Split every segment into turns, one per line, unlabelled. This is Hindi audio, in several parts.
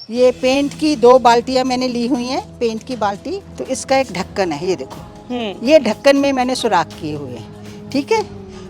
ये पेंट की 2 बाल्टियाँ मैंने ली हुई हैं, पेंट की बाल्टी। तो इसका एक ढक्कन है, ये देखो। ये ढक्कन में मैंने सुराख किए हुए हैं, ठीक है।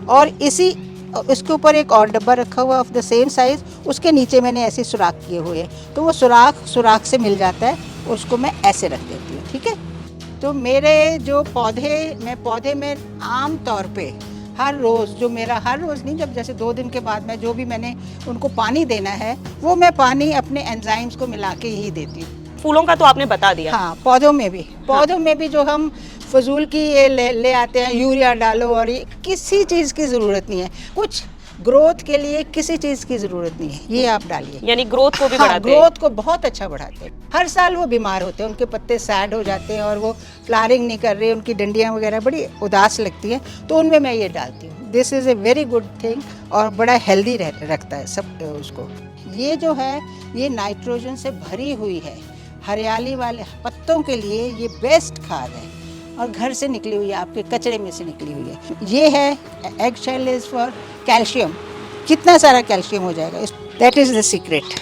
और इसके ऊपर एक और डब्बा रखा हुआ ऑफ द सेम साइज, उसके नीचे मैंने ऐसे सुराख किए हुए हैं। तो वो सुराख से मिल जाता है, उसको मैं ऐसे रख देती हूँ, ठीक है। तो मेरे जो पौधे में आम तौर पे हर रोज़ हर रोज़ नहीं, जब जैसे 2 दिन के बाद में जो भी मैंने उनको पानी देना है, वो मैं पानी अपने एंजाइम्स को मिला के ही देती हूँ।
फूलों का तो आपने बता दिया।
हाँ, पौधों में भी जो हम फजूल की ये ले आते हैं, यूरिया डालो, और ये किसी चीज़ की ज़रूरत नहीं है। कुछ ग्रोथ के लिए किसी चीज़ की ज़रूरत नहीं है, ये आप डालिए।
यानी ग्रोथ को भी
हाँ,
बढ़ाते हैं।
ग्रोथ को बहुत अच्छा बढ़ाते हैं। हर साल वो बीमार होते हैं, उनके पत्ते सैड हो जाते हैं और वो फ्लावरिंग नहीं कर रहे, उनकी डंडियाँ वगैरह बड़ी उदास लगती हैं, तो उनमें मैं ये डालती हूँ। This is a very good thing और बड़ा हेल्दी रखता है सब उसको। ये जो है, ये नाइट्रोजन से भरी हुई है, हरियाली वाले पत्तों के लिए ये बेस्ट खाद है और घर से निकली हुई है, आपके कचरे में से निकली हुई है। ये है egg shell is for calcium, कितना सारा कैल्शियम हो जाएगा, दैट इज़ द सीक्रेट।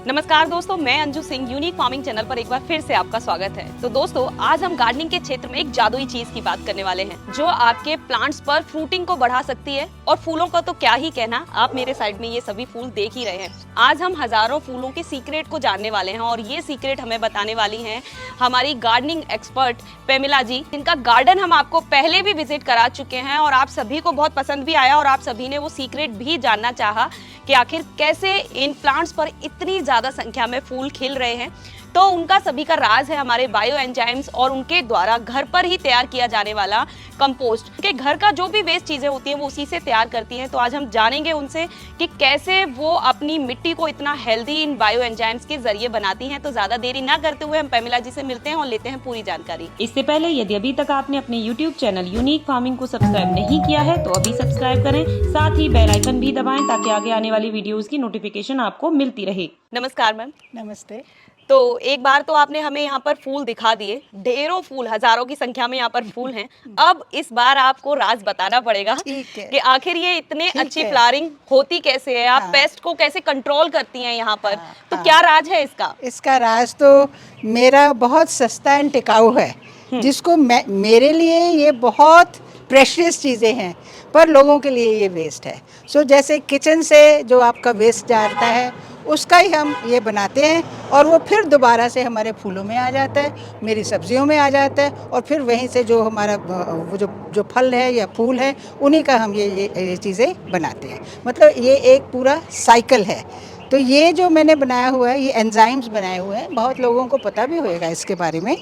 नमस्कार दोस्तों, मैं Anju Singh, unique farming channel पर एक बार फिर से आपका स्वागत है। तो दोस्तों, आज हम गार्डनिंग के क्षेत्र में एक जादुई चीज की बात करने वाले हैं, जो आपके प्लांट्स पर फ्रूटिंग को बढ़ा सकती है। और फूलों का तो क्या ही कहना, आप मेरे साइड में ये सभी फूल देख ही रहे हैं। आज हम हजारों फूलों के सीक्रेट को जानने वाले हैं और ये सीक्रेट हमें बताने वाली हैं हमारी गार्डनिंग एक्सपर्ट पेमिला जी, जिनका गार्डन हम आपको पहले भी विजिट करा चुके हैं और आप सभी को बहुत पसंद भी आया और आप सभी ने वो सीक्रेट भी जानना चाहा कि आखिर कैसे इन प्लांट्स पर इतनी ज्यादा संख्या में फूल खिल रहे हैं। तो उनका सभी का राज है हमारे बायो एंजाइम्स और उनके द्वारा घर पर ही तैयार किया जाने वाला कंपोस्ट। के घर का जो भी वेस्ट चीजें होती हैं वो उसी से तैयार करती हैं। तो आज हम जानेंगे उनसे कि कैसे वो अपनी मिट्टी को इतना हेल्दी इन बायो एंजाइम्स के जरिए बनाती हैं। तो ज्यादा देरी ना करते हुए हम पेमिला जी से मिलते हैं और लेते हैं पूरी जानकारी।
इससे पहले यदि अभी तक आपने अपने YouTube चैनल यूनिक फार्मिंग को सब्सक्राइब नहीं किया है तो अभी सब्सक्राइब करें, साथ ही बेल आइकन भी दबाएं ताकि आगे आने वाली वीडियोस की नोटिफिकेशन आपको मिलती रहे।
नमस्कार मैम।
नमस्ते।
तो एक बार तो आपने हमें यहाँ पर फूल दिखा दिए, ढेरों फूल, हजारों की संख्या में यहाँ पर फूल हैं। अब इस बार आपको राज बताना पड़ेगा कि आखिर ये इतने अच्छी फ्लावरिंग होती कैसे है, आप पेस्ट को कैसे कंट्रोल करती हैं यहाँ पर। तो क्या राज है इसका?
इसका राज तो मेरा बहुत सस्ता एंड टिकाऊ है, जिसको मेरे लिए ये बहुत प्रेशियस चीज़ें हैं, पर लोगों के लिए ये वेस्ट है। सो जैसे किचन से जो आपका वेस्ट जाता है उसका ही हम ये बनाते हैं और वो फिर दोबारा से हमारे फूलों में आ जाता है, मेरी सब्जियों में आ जाता है और फिर वहीं से जो हमारा वो जो फल है या फूल है उन्हीं का हम ये चीज़ें बनाते हैं। मतलब ये एक पूरा साइकिल है। तो ये जो मैंने बनाया हुआ है, ये एंजाइम्स बनाए हुए हैं, बहुत लोगों को पता भी होएगा इसके बारे में।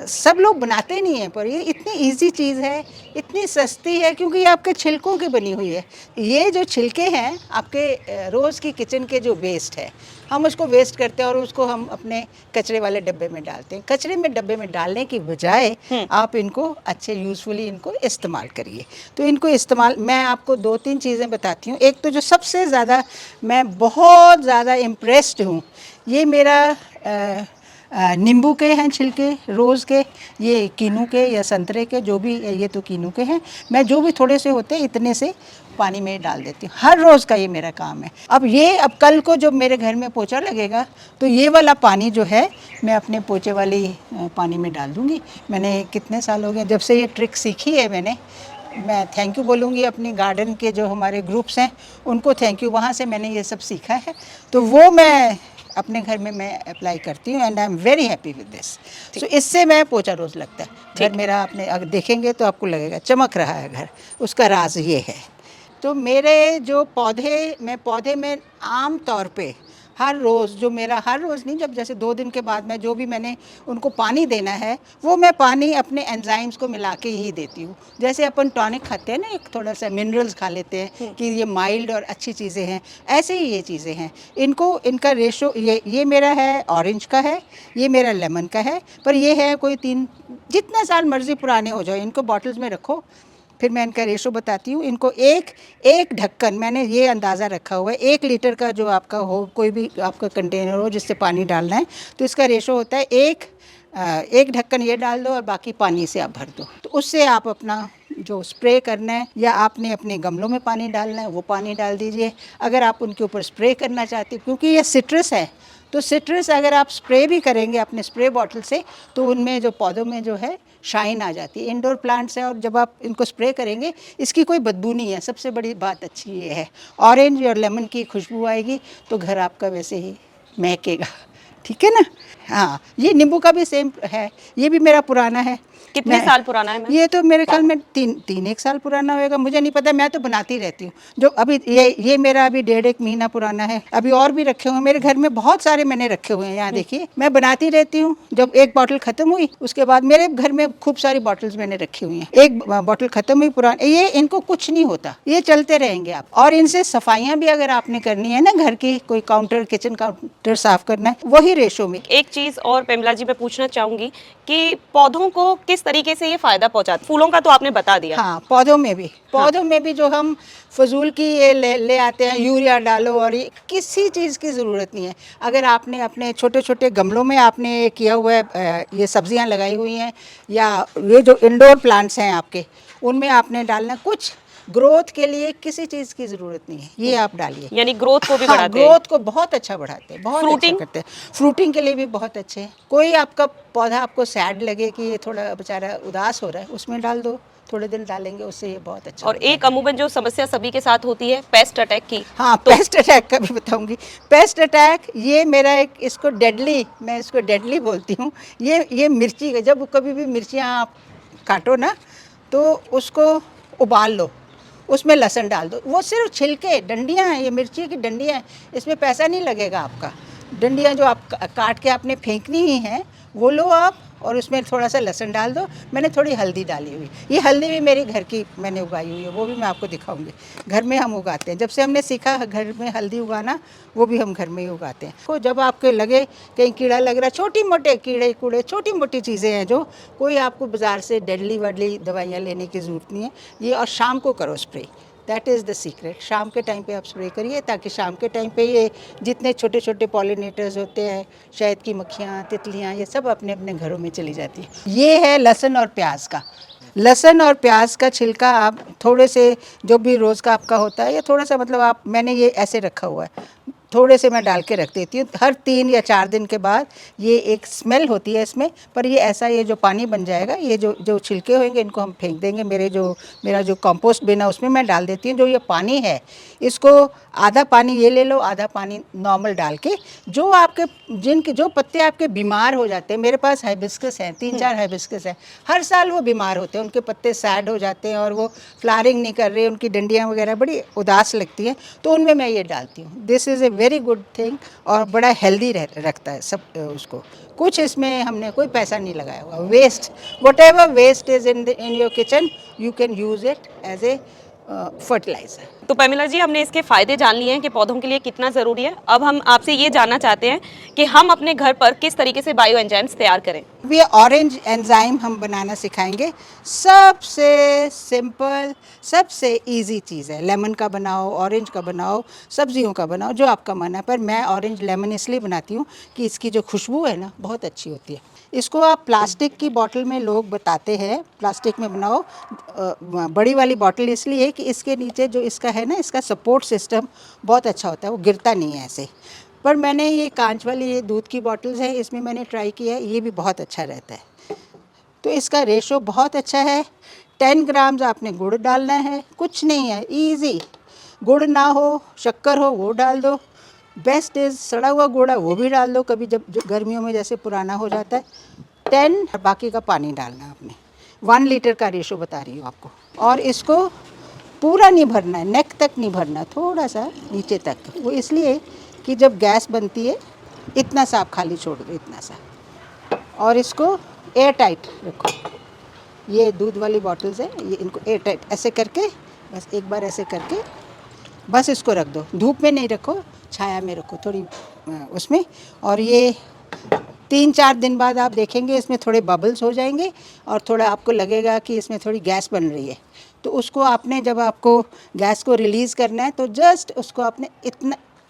सब लोग बनाते नहीं हैं, पर ये इतनी इजी चीज़ है, इतनी सस्ती है, क्योंकि ये आपके छिलकों की बनी हुई है। ये जो छिलके हैं आपके रोज़ की किचन के जो वेस्ट है, हम उसको वेस्ट करते हैं और उसको हम अपने कचरे वाले डब्बे में डालते हैं। कचरे में डब्बे में डालने की बजाय आप इनको अच्छे यूज़फुली इनको इस्तेमाल करिए। तो इनको इस्तेमाल, मैं आपको 2-3 चीज़ें बताती हूँ। एक तो जो सबसे ज़्यादा मैं बहुत ज़्यादा इम्प्रेस्ड हूँ, ये मेरा नींबू के हैं छिलके, रोज़ के, ये कीनू के या संतरे के, जो भी, ये तो कीनू के हैं। मैं जो भी थोड़े से होते हैं इतने से पानी में डाल देती हूँ, हर रोज़ का ये मेरा काम है। अब कल को जब मेरे घर में पोछा लगेगा तो ये वाला पानी जो है मैं अपने पोछे वाली पानी में डाल दूँगी। मैंने कितने साल हो गए जब से ये ट्रिक सीखी है मैं थैंक यू बोलूँगी अपनी गार्डन के जो हमारे ग्रुप्स हैं उनको थैंक यू, वहाँ से मैंने ये सब सीखा है। तो वो मैं अपने घर में मैं अप्लाई करती हूँ and I am very happy with this. So इससे मैं पोछा रोज़ लगता है घर मेरा। आपने अगर देखेंगे तो आपको लगेगा चमक रहा है घर, उसका राज ये है। तो मेरे जो पौधे में आम तौर पे हर रोज़ हर रोज़ नहीं, जब जैसे 2 दिन के बाद में जो भी मैंने उनको पानी देना है, वो मैं पानी अपने एंजाइम्स को मिला के ही देती हूँ। जैसे अपन टॉनिक खाते हैं ना, एक थोड़ा सा मिनरल्स खा लेते हैं कि ये माइल्ड और अच्छी चीज़ें हैं, ऐसे ही ये चीज़ें हैं। इनका रेशो ये मेरा है ऑरेंज का है, ये मेरा लेमन का है, पर ये है कोई 3, जितने साल मर्ज़ी पुराने हो जाओ, इनको बॉटल्स में रखो। फिर मैं इनका रेशो बताती हूँ। इनको एक ढक्कन, मैंने ये अंदाज़ा रखा हुआ है, 1 लीटर का जो आपका हो, कोई भी आपका कंटेनर हो जिससे पानी डालना है, तो इसका रेशो होता है एक ढक्कन ये डाल दो और बाकी पानी से आप भर दो। तो उससे आप अपना जो स्प्रे करना है या आपने अपने गमलों में पानी डालना है वो पानी डाल दीजिए। अगर आप उनके ऊपर स्प्रे करना चाहते हैं, क्योंकि ये सिट्रस है तो सिट्रस अगर आप स्प्रे भी करेंगे अपने स्प्रे बॉटल से तो उनमें जो पौधों में जो है शाइन आ जाती है। इंडोर प्लांट्स है और जब आप इनको स्प्रे करेंगे इसकी कोई बदबू नहीं है, सबसे बड़ी बात अच्छी ये है। ऑरेंज और लेमन की खुशबू आएगी तो घर आपका वैसे ही महकेगा, ठीक है ना। हाँ, ये नींबू का भी सेम है, ये भी मेरा पुराना है।
कितने साल पुराना है मैम?
ये तो मेरे ख्याल में तीन एक साल पुराना होएगा, मुझे नहीं पता, मैं तो बनाती रहती हूँ। जो अभी ये मेरा अभी 1.5 महीना पुराना है। अभी और भी रखे हुए हैं मेरे घर में, बहुत सारे मैंने रखे हुए हैं। यहाँ देखिए, मैं बनाती रहती हूँ। जब एक बॉटल खत्म हुई उसके बाद मेरे घर में खूब सारी बॉटल्स मैंने रखी हुई हैं। एक बॉटल खत्म हुई पुरानी, ये इनको कुछ नहीं होता, ये चलते रहेंगे आप। और इनसे सफाइयाँ भी अगर आपने करनी है ना, घर की कोई काउंटर, किचन काउंटर साफ करना है, वही रेशो में।
एक चीज और पेमला जी मैं पूछना चाहूंगी कि पौधों को किस तरीके से ये फायदा पहुंचाता? फूलों का तो आपने बता दिया।
हाँ, पौधों में भी जो हम फजूल की ये ले आते हैं, यूरिया डालो, और ये किसी चीज़ की ज़रूरत नहीं है। अगर आपने अपने छोटे छोटे गमलों में आपने किया हुआ है, ये सब्जियां लगाई हुई हैं, या ये जो इंडोर प्लांट्स हैं आपके, उनमें आपने डालना, कुछ ग्रोथ के लिए किसी चीज़ की ज़रूरत नहीं है, ये आप डालिए।
यानी ग्रोथ को भी
हाँ,
बढ़ाते हैं।
ग्रोथ को बहुत अच्छा बढ़ाते हैं, बहुत अच्छा
फ्रूटिंग?
करते हैं। फ्रूटिंग के लिए भी बहुत अच्छे हैं। कोई आपका पौधा आपको सैड लगे कि ये थोड़ा बेचारा उदास हो रहा है, उसमें डाल दो, थोड़े दिन डालेंगे, उससे ये बहुत अच्छा
और
होता है।
एक अमूमन जो समस्या सभी के साथ होती है, पेस्ट अटैक की।
हाँ, पेस्ट अटैक का भी बताऊंगी। पेस्ट अटैक, ये मेरा एक, इसको डेडली, मैं इसको डेडली बोलती हूँ। ये मिर्ची का, जब कभी भी मिर्चियाँ आप काटो ना तो उसको उबाल लो, उसमें लहसुन डाल दो। वो सिर्फ छिलके, डंडियाँ हैं, ये मिर्ची की डंडियाँ हैं, इसमें पैसा नहीं लगेगा आपका। डंडियाँ जो आप काट के आपने फेंकनी ही हैं वो लो आप, और उसमें थोड़ा सा लहसुन डाल दो। मैंने थोड़ी हल्दी डाली हुई, ये हल्दी भी मेरी घर की मैंने उगाई हुई है, वो भी मैं आपको दिखाऊंगी। घर में हम उगाते हैं, जब से हमने सीखा घर में हल्दी उगाना, वो भी हम घर में ही उगाते हैं। तो जब आपको लगे कहीं कीड़ा लग रहा है, छोटी मोटे कीड़े कूड़े, छोटी मोटी चीज़ें हैं जो, कोई आपको बाज़ार से डेडली वडली दवाइयाँ लेने की ज़रूरत नहीं है। ये और शाम को करो spray, that is the secret. शाम के टाइम पे आप स्प्रे करिए, ताकि शाम के टाइम पे ये जितने छोटे छोटे पॉलिनेटर्स होते हैं, शहद की मक्खियाँ, तितलियाँ, ये सब अपने अपने घरों में चली जाती हैं। ये है लहसुन और प्याज का। लहसुन और प्याज का छिलका आप थोड़े से, जो भी रोज़ का आपका होता है, या थोड़ा सा, मतलब आप, मैंने ये ऐसे रखा हुआ है, थोड़े से मैं डाल के रख देती हूँ। हर 3 या 4 दिन के बाद ये एक स्मेल होती है इसमें, पर ये ऐसा, ये जो पानी बन जाएगा, ये जो छिलके होंगे इनको हम फेंक देंगे। मेरा जो कंपोस्ट बिन है उसमें मैं डाल देती हूँ। जो ये पानी है, इसको आधा पानी ये ले लो, आधा पानी नॉर्मल डाल के, जो आपके जो पत्ते आपके बीमार हो जाते हैं, मेरे पास हाइबिस्कस हैं, 3-4 हाइबिस्कस हैं, हर साल वो बीमार होते हैं, उनके पत्ते सैड हो जाते हैं और वो फ्लावरिंग नहीं कर रहे, उनकी डंडियाँ वगैरह बड़ी उदास लगती हैं, तो उनमें मैं ये डालती हूँ। This is a very good thing, और बड़ा हेल्दी रखता है सब उसको। कुछ इसमें हमने कोई पैसा नहीं लगाया हुआ। Waste, whatever waste is in your kitchen, you can use it as a fertiliser.
तो पेमिला जी, हमने इसके फायदे जान लिए हैं कि पौधों के लिए कितना ज़रूरी है। अब हम आपसे ये जानना चाहते हैं कि हम अपने घर पर किस तरीके से बायो एंजाइम्स तैयार करें।
ये ऑरेंज एंजाइम हम बनाना सिखाएंगे। सबसे सिंपल, सबसे इजी चीज़ है। लेमन का बनाओ, ऑरेंज का बनाओ, सब्जियों का बनाओ, जो आपका मन है। पर मैं ऑरेंज लेमन इसलिए बनाती हूँ कि इसकी जो खुशबू है ना, बहुत अच्छी होती है। इसको आप प्लास्टिक की बोतल में, लोग बताते हैं प्लास्टिक में बनाओ, बड़ी वाली बोतल, इसलिए कि इसके नीचे जो इसका है ना, इसका सपोर्ट सिस्टम बहुत अच्छा होता है, वो गिरता नहीं है ऐसे। पर मैंने ये कांच वाली, ये दूध की बॉटल्स है, इसमें मैंने ट्राई किया है, ये भी बहुत अच्छा रहता है। तो इसका रेशो बहुत अच्छा है। 10 ग्राम्स आपने गुड़ डालना है, कुछ नहीं है, इजी। गुड़ ना हो, शक्कर हो, वो डाल दो। बेस्ट इज़ सड़ा हुआ गुड़ है, वो भी डाल दो कभी, जब गर्मियों में जैसे पुराना हो जाता है। 10, बाकी का पानी डालना आपने। 1 लीटर का रेशो बता रही हूँ आपको। और इसको पूरा नहीं भरना है, नेक तक नहीं भरना, थोड़ा सा नीचे तक। वो इसलिए कि जब गैस बनती है, इतना सा आप खाली छोड़ दो, इतना सा। और इसको एयर टाइट रखो। ये दूध वाली बॉटल्स है, ये इनको एयर टाइट ऐसे करके, बस एक बार ऐसे करके, बस इसको रख दो। धूप में नहीं रखो, छाया में रखो थोड़ी उसमें। और ये 3-4 दिन बाद आप देखेंगे इसमें थोड़े बबल्स हो जाएंगे, और थोड़ा आपको लगेगा कि इसमें थोड़ी गैस बन रही है। तो उसको आपने, जब आपको गैस को रिलीज़ करना है, तो जस्ट उसको आपने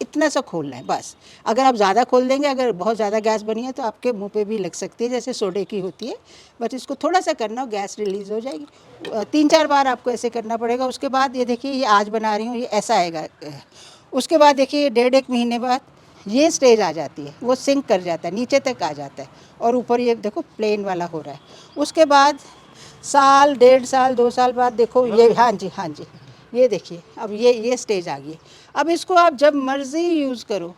इतना सा खोलना है बस। अगर आप ज़्यादा खोल देंगे, अगर बहुत ज़्यादा गैस बनी है, तो आपके मुंह पे भी लग सकती है, जैसे सोडे की होती है। बस इसको थोड़ा सा करना, गैस रिलीज़ हो जाएगी। 3-4 बार आपको ऐसे करना पड़ेगा। उसके बाद ये देखिए, ये आज बना रही हूँ, ये ऐसा आएगा। उसके बाद देखिए, 1.5-1 महीने बाद ये स्टेज आ जाती है, वो सिंक कर जाता है, नीचे तक आ जाता है और ऊपर ये देखो प्लेन वाला हो रहा है। उसके बाद साल, 1.5 साल, 2 साल बाद देखो ये, हाँ जी, हाँ जी, ये देखिए अब ये स्टेज आ गई। अब इसको आप जब मर्ज़ी यूज़ करो,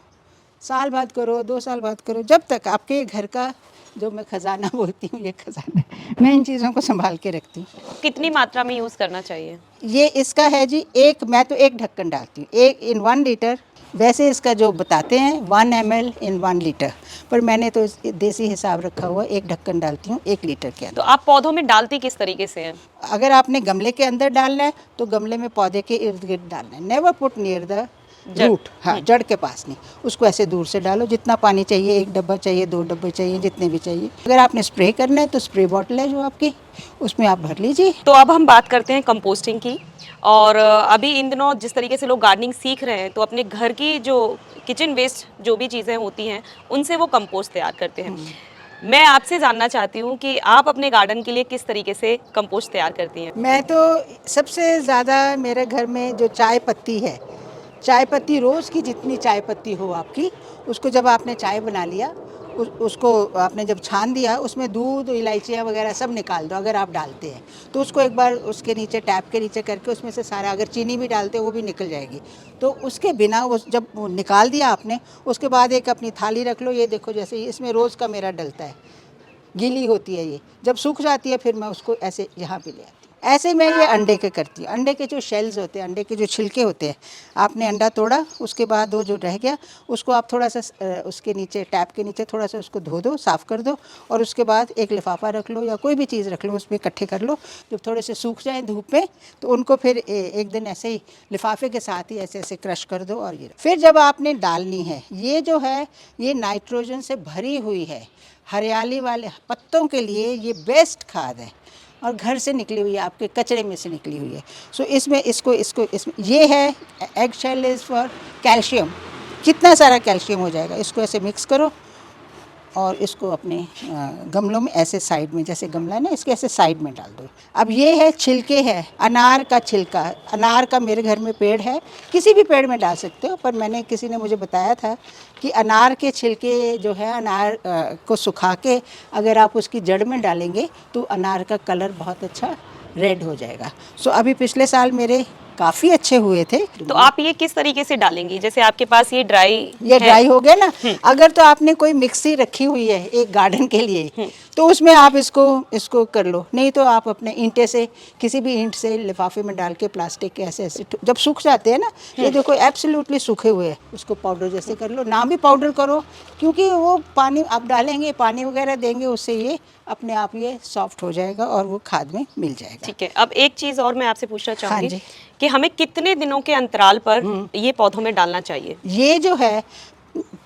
साल बाद करो, 2 साल बाद करो, जब तक आपके घर का जो मैं खजाना बोलती हूँ, ये खजाना है, मैं इन चीज़ों को संभाल के रखती हूँ।
कितनी मात्रा में यूज करना चाहिए?
ये इसका है जी, मैं तो एक ढक्कन डालती हूँ, एक इन 1 लीटर। वैसे इसका जो बताते हैं 1 ml इन 1 लीटर, पर मैंने तो देसी हिसाब रखा हुआ, एक ढक्कन डालती हूँ 1 लीटर के
तो
अंदर।
आप पौधों में डालती किस तरीके से हैं?
अगर आपने गमले के अंदर डालना है तो गमले में पौधे के इर्द गिर्द डालना है। Never put near the root, हाँ, जड़ के पास नहीं। उसको ऐसे दूर से डालो, जितना पानी चाहिए, 1 डब्बा चाहिए, 2 डब्बे चाहिए, जितने भी चाहिए। अगर आपने स्प्रे करना है तो स्प्रे बॉटल है जो आपकी, उसमें आप भर लीजिए।
तो अब हम बात करते हैं कंपोस्टिंग की। और अभी इन दिनों जिस तरीके से लोग गार्डनिंग सीख रहे हैं, तो अपने घर की जो किचन वेस्ट जो भी चीज़ें होती हैं उनसे वो कंपोस्ट तैयार करते हैं। मैं आपसे जानना चाहती हूँ कि आप अपने गार्डन के लिए किस तरीके से कंपोस्ट तैयार करती हैं?
मैं तो सबसे ज़्यादा मेरे घर में जो चाय पत्ती है, चाय पत्ती, रोज़ की जितनी चाय पत्ती हो आपकी, उसको जब आपने चाय बना लिया, उसको आपने जब छान दिया, उसमें दूध, इलायचियाँ वगैरह सब निकाल दो। अगर आप डालते हैं तो उसको एक बार उसके नीचे, टैप के नीचे करके उसमें से सारा, अगर चीनी भी डालते हो वो भी निकल जाएगी। तो उसके बिना वो जब वो निकाल दिया आपने, उसके बाद एक अपनी थाली रख लो। ये देखो जैसे इसमें रोज़ का मेरा डलता है, गीली होती है ये, जब सूख जाती है फिर मैं उसको ऐसे यहाँ पे ले आती हूँ। ऐसे मैं ये अंडे के करती हूँ। अंडे के जो शेल्स होते हैं, अंडे के जो छिलके होते हैं, आपने अंडा तोड़ा, उसके बाद वो जो रह गया उसको आप थोड़ा सा उसके नीचे, टैप के नीचे थोड़ा सा उसको धो दो, साफ़ कर दो, और उसके बाद एक लिफाफा रख लो या कोई भी चीज़ रख लो, उसमें इकट्ठे कर लो। जब थोड़े से सूख जाए धूप में तो उनको फिर एक दिन ऐसे ही लिफाफे के साथ ही ऐसे ऐसे क्रश कर दो। और ये फिर जब आपने डालनी है, ये जो है ये नाइट्रोजन से भरी हुई है, हरियाली वाले पत्तों के लिए ये बेस्ट खाद है और घर से निकली हुई है, आपके कचरे में से निकली हुई है। सो इसमें इसमें ये है, egg shell is for calcium. कितना सारा कैल्शियम हो जाएगा। इसको ऐसे मिक्स करो और इसको अपने गमलों में ऐसे साइड में, जैसे गमला है ना, इसके ऐसे साइड में डाल दो। अब ये है छिलके है, अनार का छिलका। अनार का मेरे घर में पेड़ है, किसी भी पेड़ में डाल सकते हो, पर मैंने, किसी ने मुझे बताया था कि अनार के छिलके जो है, अनार को सुखा के अगर आप उसकी जड़ में डालेंगे तो अनार का कलर बहुत अच्छा रेड हो जाएगा। सो अभी पिछले साल मेरे काफ़ी अच्छे हुए थे।
तो आप ये किस तरीके से डालेंगी? जैसे आपके पास ये
ड्राई हो गया ना, अगर तो आपने कोई मिक्सी रखी हुई है एक गार्डन के लिए तो उसमें आप इसको कर लो, नहीं तो आप अपने ईंटे से, किसी भी ईंट से लिफाफे में डाल के, प्लास्टिक के ऐसे ऐसे जब सूख जाते हैं ना, ये देखो एब्सोल्युटली सूखे हुए हैं, उसको पाउडर जैसे कर लो। ना भी पाउडर करो, क्योंकि वो पानी आप डालेंगे, पानी वगैरह देंगे, उससे ये अपने आप ये सॉफ्ट हो जाएगा और वो खाद में मिल जाएगा।
ठीक है। अब एक चीज़ और मैं आपसे पूछना चाहूँगी
जी।
कि हमें कितने दिनों के अंतराल पर ये पौधों में डालना चाहिए?
ये जो है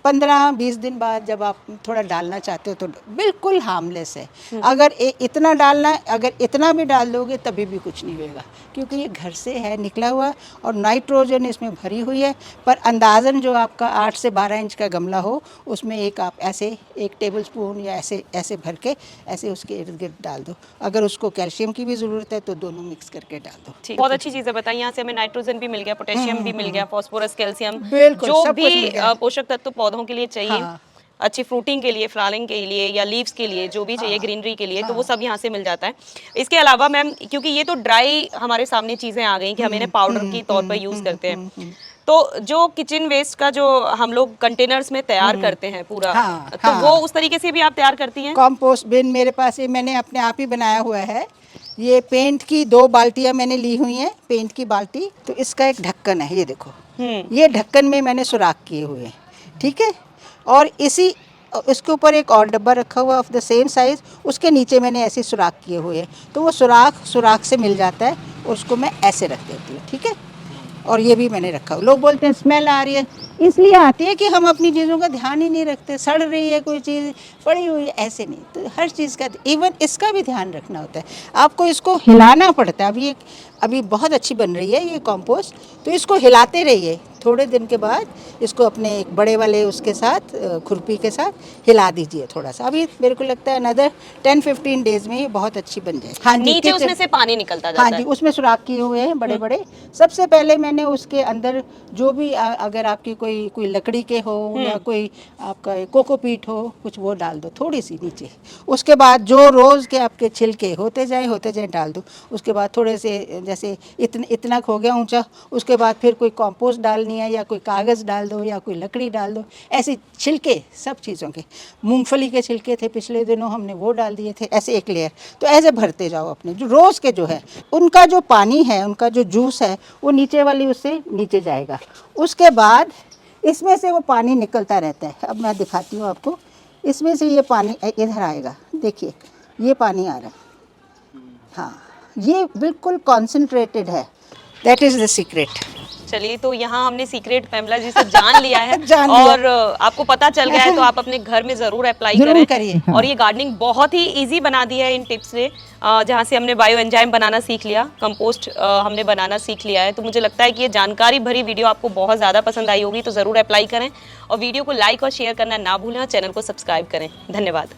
15-20 दिन बाद जब आप थोड़ा डालना चाहते हो तो बिल्कुल हार्मलेस है। अगर इतना डालना, अगर इतना भी डाल दोगे तभी भी कुछ नहीं होगा, क्योंकि ये घर से है निकला हुआ और नाइट्रोजन इसमें भरी हुई है। पर अंदाज़न जो आपका 8 से 12 इंच का गमला हो, उसमें आप ऐसे 1 टेबल स्पून या ऐसे भर के ऐसे उसके इर्द गिर्द डाल दो। अगर उसको कैल्शियम की भी ज़रूरत है तो दोनों मिक्स करके डाल दो।
ठीक, बहुत अच्छी चीज़ें बताई। यहाँ से हमें नाइट्रोजन भी मिल गया, पोटेशियम भी मिल गया, फास्फोरस, कैल्शियम,
बिल्कुल,
जो
सब कुछ
भी
मिल गया।
पोषक तत्व पौधों के लिए चाहिए,
हाँ।
अच्छी फ्रूटिंग के लिए, फ्लावरिंग के लिए या लीव्स के लिए, जो भी चाहिए ग्रीनरी के लिए, तो वो सब यहाँ से मिल जाता है। इसके अलावा मैम, क्योंकि ये तो ड्राई हमारे सामने चीज़ें आ गई कि हम इन्हें पाउडर की तौर पर यूज़ करते हैं, तो जो किचन वेस्ट का जो हम लोग कंटेनर्स में तैयार करते हैं पूरा,
हाँ,
तो
हाँ।
वो उस तरीके से भी आप तैयार करती हैं?
कॉम्पोस्ट बिन मेरे पास ये मैंने अपने आप ही बनाया हुआ है। ये पेंट की 2 बाल्टियाँ मैंने ली हुई हैं, पेंट की बाल्टी। तो इसका एक ढक्कन है, ये देखो, ये ढक्कन में मैंने सुराख किए हुए हैं, ठीक है। और इसके ऊपर एक और डब्बा रखा हुआ ऑफ द सेम साइज़, उसके नीचे मैंने ऐसे सुराख किए हुए हैं, तो वो सुराख से मिल जाता है। उसको मैं ऐसे रख देती हूँ, ठीक है। और ये भी मैंने रखा हुआ। लोग बोलते हैं स्मेल आ रही है, इसलिए आती है कि हम अपनी चीज़ों का ध्यान ही नहीं रखते। सड़ रही है कोई चीज़, पड़ी हुई है, ऐसे नहीं। तो हर चीज़ का, इवन इसका भी ध्यान रखना होता है। आपको इसको हिलाना पड़ता है। अभी बहुत अच्छी बन रही है ये कंपोस्ट, तो इसको हिलाते रहिए थोड़े दिन के बाद इसको अपने एक बड़े वाले उसके साथ खुरपी के साथ हिला दीजिए थोड़ा सा। अभी मेरे को लगता है अनदर 10-15 डेज में ये बहुत अच्छी बन जाए। हाँ जी,
नीचे उसमें से पानी निकलता जाता
हाँ जी, उसमें सुराख किए हुए हैं बड़े बड़े। सबसे पहले मैंने उसके अंदर जो भी अगर आपकी कोई लकड़ी के हो या कोई आपका कोकोपीट हो कुछ, वो डाल दो थोड़ी सी नीचे। उसके बाद जो रोज़ के आपके छिलके होते जाए डाल दो। उसके बाद थोड़े से जैसे इतना हो गया ऊंचा, उसके बाद फिर कोई कंपोस्ट डालनी है या कोई कागज़ डाल दो या कोई लकड़ी डाल दो। ऐसे छिलके सब चीज़ों के, मूंगफली के छिलके थे पिछले दिनों हमने वो डाल दिए थे, ऐसे एक लेयर। तो ऐसे भरते जाओ अपने जो रोज़ के जो है उनका जो पानी है, उनका जो जूस है वो नीचे वाली उससे नीचे जाएगा। उसके बाद इसमें से वो पानी निकलता रहता है। अब मैं दिखाती हूँ आपको, इसमें से ये पानी इधर आएगा, देखिए ये पानी आ रहा है। हाँ, ये बिल्कुल कॉन्सेंट्रेटेड है। That is the secret.
चलिए, तो यहाँ हमने सीक्रेट पैमला जी से जान लिया है
जान लिया।
और आपको पता चल गया है, तो आप अपने घर में जरूर अप्लाई
जरूर
करें।
करिए।
और ये गार्डनिंग बहुत ही इजी बना दी है इन टिप्स ने, जहाँ से हमने बायो एंजाइम बनाना सीख लिया, कंपोस्ट हमने बनाना सीख लिया है। तो मुझे लगता है कि ये जानकारी भरी वीडियो आपको बहुत ज़्यादा पसंद आई होगी, तो ज़रूर अप्लाई करें और वीडियो को लाइक और शेयर करना ना भूलें और चैनल को सब्सक्राइब करें। धन्यवाद।